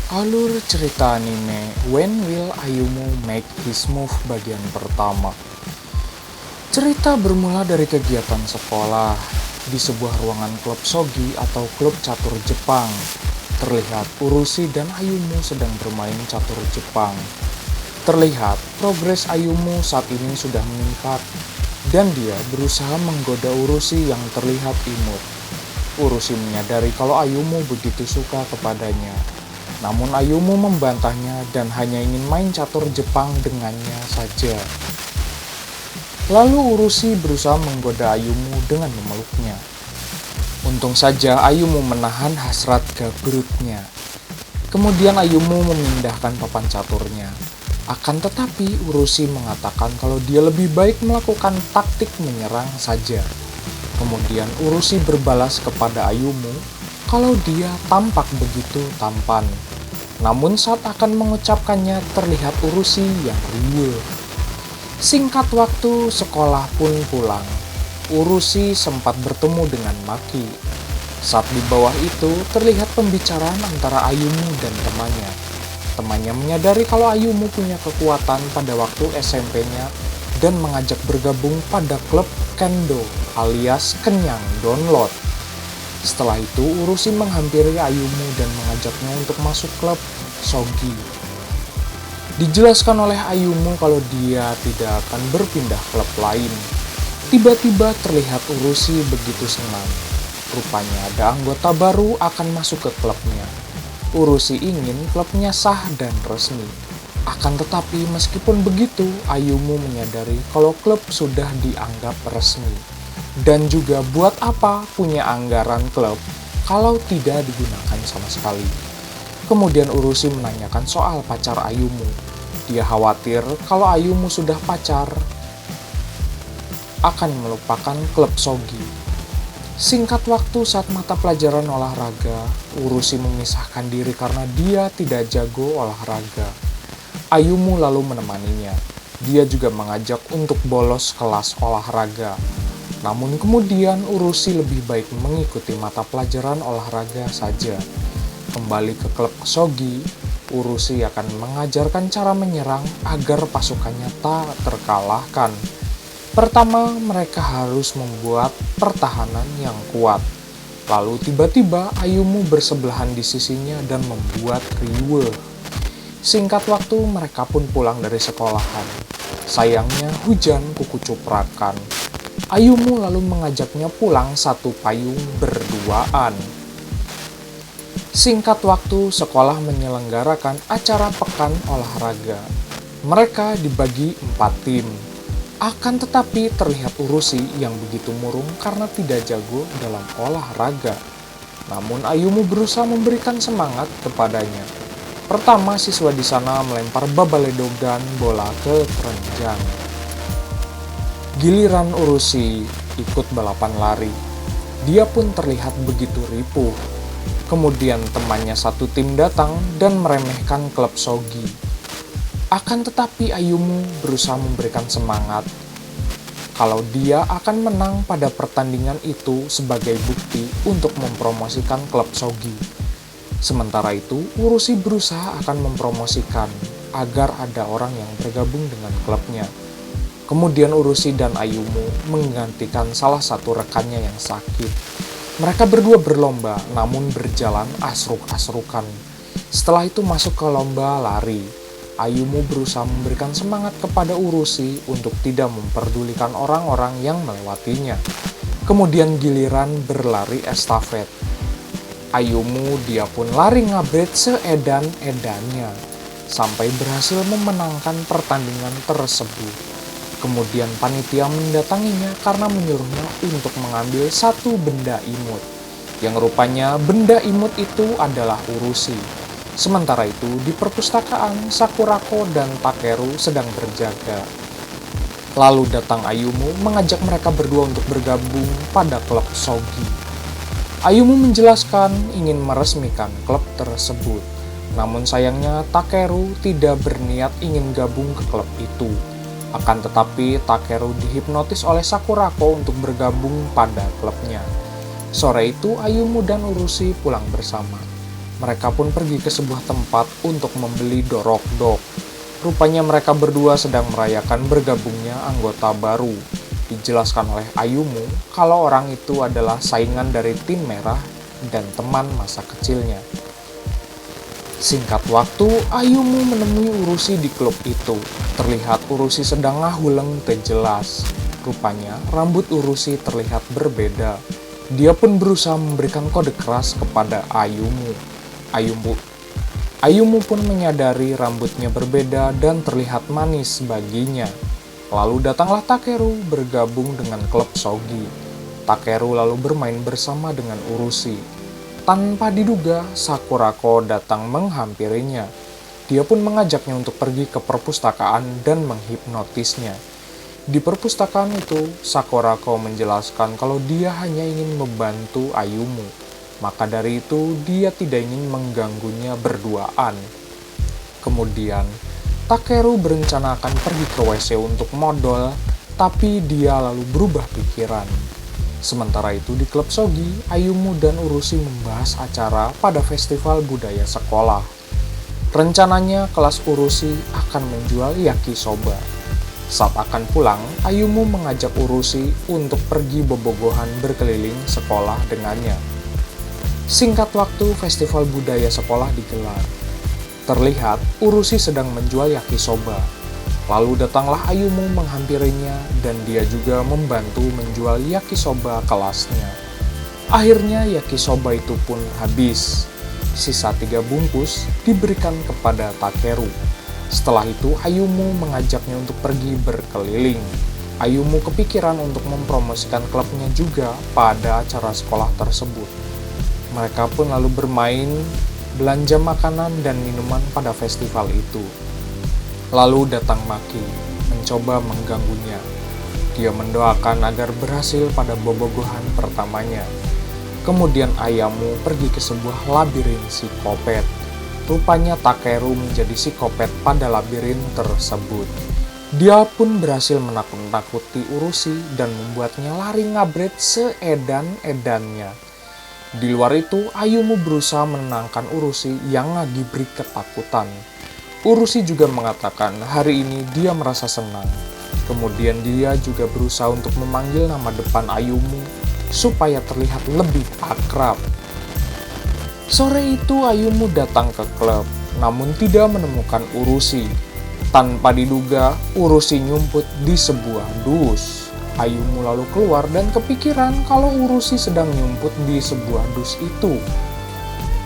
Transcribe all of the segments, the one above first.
Alur cerita anime When Will Ayumu Make His Move bagian pertama. Cerita bermula dari kegiatan sekolah di sebuah ruangan klub shogi atau klub catur Jepang. Terlihat Urushi dan Ayumu sedang bermain catur Jepang. Terlihat progres Ayumu saat ini sudah meningkat dan dia berusaha menggoda Urushi yang terlihat imut. Urushi menyadari kalau Ayumu begitu suka kepadanya. Namun Ayumu membantahnya dan hanya ingin main catur Jepang dengannya saja. Lalu Urushi berusaha menggoda Ayumu dengan memeluknya. Untung saja Ayumu menahan hasrat gegerutnya. Kemudian Ayumu memindahkan papan caturnya. Akan tetapi Urushi mengatakan kalau dia lebih baik melakukan taktik menyerang saja. Kemudian Urushi berbalas kepada Ayumu kalau dia tampak begitu tampan. Namun saat akan mengucapkannya terlihat Urushi yang riweuh. Singkat waktu sekolah pun pulang. Urushi sempat bertemu dengan Maki. Saat di bawah itu terlihat pembicaraan antara Ayumu dan temannya. Temannya menyadari kalau Ayumu punya kekuatan pada waktu SMP-nya dan mengajak bergabung pada klub Kendo alias Kenyang Download. Setelah itu, Urushi menghampiri Ayumu dan mengajaknya untuk masuk klub shogi. Dijelaskan oleh Ayumu kalau dia tidak akan berpindah klub lain. Tiba-tiba terlihat Urushi begitu senang. Rupanya ada anggota baru akan masuk ke klubnya. Urushi ingin klubnya sah dan resmi. Akan tetapi meskipun begitu, Ayumu menyadari kalau klub sudah dianggap resmi. Dan juga buat apa punya anggaran klub kalau tidak digunakan sama sekali. Kemudian Urushi menanyakan soal pacar Ayumu. Dia khawatir kalau Ayumu sudah pacar akan melupakan klub shogi. Singkat waktu saat mata pelajaran olahraga, Urushi memisahkan diri karena dia tidak jago olahraga. Ayumu lalu menemaninya. Dia juga mengajak untuk bolos kelas olahraga. Namun kemudian Urushi lebih baik mengikuti mata pelajaran olahraga saja. Kembali ke klub shogi, Urushi akan mengajarkan cara menyerang agar pasukannya tak terkalahkan. Pertama, mereka harus membuat pertahanan yang kuat. Lalu tiba-tiba Ayumu bersebelahan di sisinya dan membuat riweuh. Singkat waktu mereka pun pulang dari sekolahan. Sayangnya hujan kukucuprakan. Ayumu lalu mengajaknya pulang satu payung berduaan. Singkat waktu, sekolah menyelenggarakan acara pekan olahraga. Mereka dibagi 4 tim. Akan tetapi terlihat Urushi yang begitu murung karena tidak jago dalam olahraga. Namun Ayumu berusaha memberikan semangat kepadanya. Pertama, siswa di sana melempar babaledogan bola ke keranjang. Giliran Urushi ikut balapan lari. Dia pun terlihat begitu ripuh. Kemudian temannya satu tim datang dan meremehkan klub shogi. Akan tetapi Ayumu berusaha memberikan semangat kalau dia akan menang pada pertandingan itu sebagai bukti untuk mempromosikan klub shogi. Sementara itu, Urushi berusaha akan mempromosikan agar ada orang yang bergabung dengan klubnya. Kemudian Urushi dan Ayumu menggantikan salah satu rekannya yang sakit. Mereka berdua berlomba, namun berjalan asruk-asrukan. Setelah itu masuk ke lomba lari. Ayumu berusaha memberikan semangat kepada Urushi untuk tidak memperdulikan orang-orang yang melewatinya. Kemudian giliran berlari estafet. Ayumu dia pun lari ngabret seedan-edannya, sampai berhasil memenangkan pertandingan tersebut. Kemudian panitia mendatanginya karena menyuruhnya untuk mengambil satu benda imut. Yang rupanya benda imut itu adalah Urushi. Sementara itu di perpustakaan Sakurako dan Takeru sedang berjaga. Lalu datang Ayumu mengajak mereka berdua untuk bergabung pada klub shogi. Ayumu menjelaskan ingin meresmikan klub tersebut. Namun sayangnya Takeru tidak berniat ingin gabung ke klub itu. Akan tetapi Takeru dihipnotis oleh Sakurako untuk bergabung pada klubnya. Sore itu Ayumu dan Urushi pulang bersama. Mereka pun pergi ke sebuah tempat untuk membeli dorok-dok. Rupanya mereka berdua sedang merayakan bergabungnya anggota baru. Dijelaskan oleh Ayumu kalau orang itu adalah saingan dari tim merah dan teman masa kecilnya. Singkat waktu, Ayumu menemui Urushi di klub itu. Terlihat Urushi sedang ngahuleng teu jelas. Rupanya, rambut Urushi terlihat berbeda. Dia pun berusaha memberikan kode keras kepada Ayumu. Ayumu pun menyadari rambutnya berbeda dan terlihat manis baginya. Lalu datanglah Takeru bergabung dengan klub Shogi. Takeru lalu bermain bersama dengan Urushi. Tanpa diduga, Sakurako datang menghampirinya. Dia pun mengajaknya untuk pergi ke perpustakaan dan menghipnotisnya. Di perpustakaan itu, Sakurako menjelaskan kalau dia hanya ingin membantu Ayumu. Maka dari itu, dia tidak ingin mengganggunya berduaan. Kemudian, Takeru berencana akan pergi ke WC untuk modal, tapi dia lalu berubah pikiran. Sementara itu di klub Shogi, Ayumu dan Urushi membahas acara pada festival budaya sekolah. Rencananya kelas Urushi akan menjual yakisoba. Saat akan pulang, Ayumu mengajak Urushi untuk pergi bobogohan berkeliling sekolah dengannya. Singkat waktu, festival budaya sekolah digelar. Terlihat Urushi sedang menjual yakisoba. Lalu datanglah Ayumu menghampirinya dan dia juga membantu menjual yakisoba kelasnya. Akhirnya yakisoba itu pun habis. Sisa 3 bungkus diberikan kepada Takeru. Setelah itu Ayumu mengajaknya untuk pergi berkeliling. Ayumu kepikiran untuk mempromosikan klubnya juga pada acara sekolah tersebut. Mereka pun lalu bermain, belanja makanan dan minuman pada festival itu. Lalu datang Maki, mencoba mengganggunya. Dia mendoakan agar berhasil pada bobogohan pertamanya. Kemudian Ayumu pergi ke sebuah labirin psikopet. Rupanya Takeru menjadi psikopet pada labirin tersebut. Dia pun berhasil menakut-nakuti Urushi dan membuatnya lari ngabret seedan-edannya. Di luar itu, Ayumu berusaha menenangkan Urushi yang ngagibri ketakutan. Urushi juga mengatakan hari ini dia merasa senang. Kemudian dia juga berusaha untuk memanggil nama depan Ayumu supaya terlihat lebih akrab. Sore itu Ayumu datang ke klub, namun tidak menemukan Urushi. Tanpa diduga, Urushi nyumput di sebuah dus. Ayumu lalu keluar dan kepikiran kalau Urushi sedang nyumput di sebuah dus itu.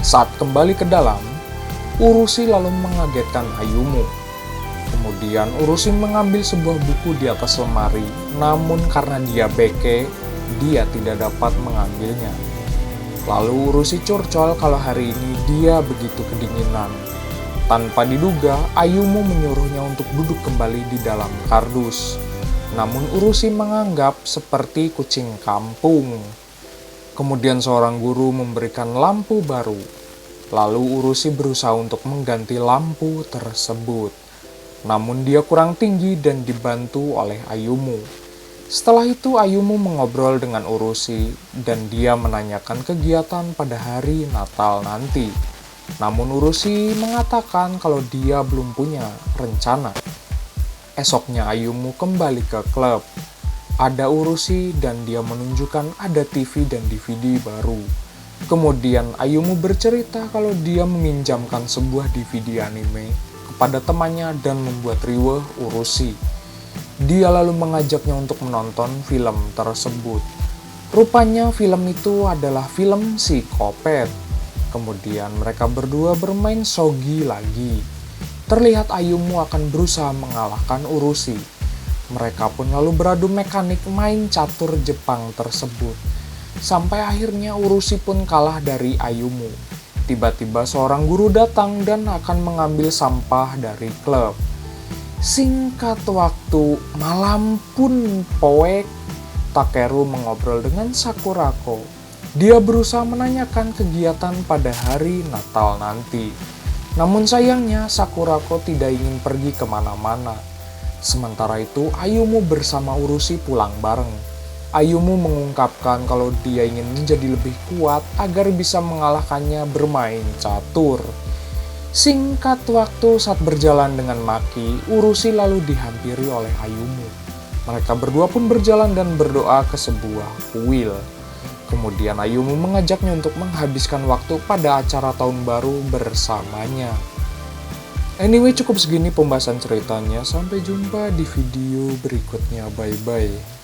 Saat kembali ke dalam, Urushi lalu mengagetkan Ayumu. Kemudian Urushi mengambil sebuah buku di atas lemari, namun karena dia beke, dia tidak dapat mengambilnya. Lalu Urushi curcol kalau hari ini dia begitu kedinginan. Tanpa diduga, Ayumu menyuruhnya untuk duduk kembali di dalam kardus. Namun Urushi menganggap seperti kucing kampung. Kemudian seorang guru memberikan lampu baru. Lalu Urushi berusaha untuk mengganti lampu tersebut. Namun dia kurang tinggi dan dibantu oleh Ayumu. Setelah itu Ayumu mengobrol dengan Urushi dan dia menanyakan kegiatan pada hari Natal nanti. Namun Urushi mengatakan kalau dia belum punya rencana. Esoknya Ayumu kembali ke klub. Ada Urushi dan dia menunjukkan ada TV dan DVD baru. Kemudian Ayumu bercerita kalau dia meminjamkan sebuah DVD anime kepada temannya dan membuat riweuh Urushi. Dia lalu mengajaknya untuk menonton film tersebut. Rupanya film itu adalah film psikopet. Kemudian mereka berdua bermain shogi lagi. Terlihat Ayumu akan berusaha mengalahkan Urushi. Mereka pun lalu beradu mekanik main catur Jepang tersebut. Sampai akhirnya Urushi pun kalah dari Ayumu. Tiba-tiba seorang guru datang dan akan mengambil sampah dari klub. Singkat waktu, malam pun poek. Takeru mengobrol dengan Sakurako. Dia berusaha menanyakan kegiatan pada hari Natal nanti. Namun sayangnya Sakurako tidak ingin pergi kemana-mana. Sementara itu Ayumu bersama Urushi pulang bareng. Ayumu mengungkapkan kalau dia ingin menjadi lebih kuat agar bisa mengalahkannya bermain catur. Singkat waktu saat berjalan dengan Maki, Urushi lalu dihampiri oleh Ayumu. Mereka berdua pun berjalan dan berdoa ke sebuah kuil. Kemudian Ayumu mengajaknya untuk menghabiskan waktu pada acara tahun baru bersamanya. Anyway, cukup segini pembahasan ceritanya. Sampai jumpa di video berikutnya. Bye-bye.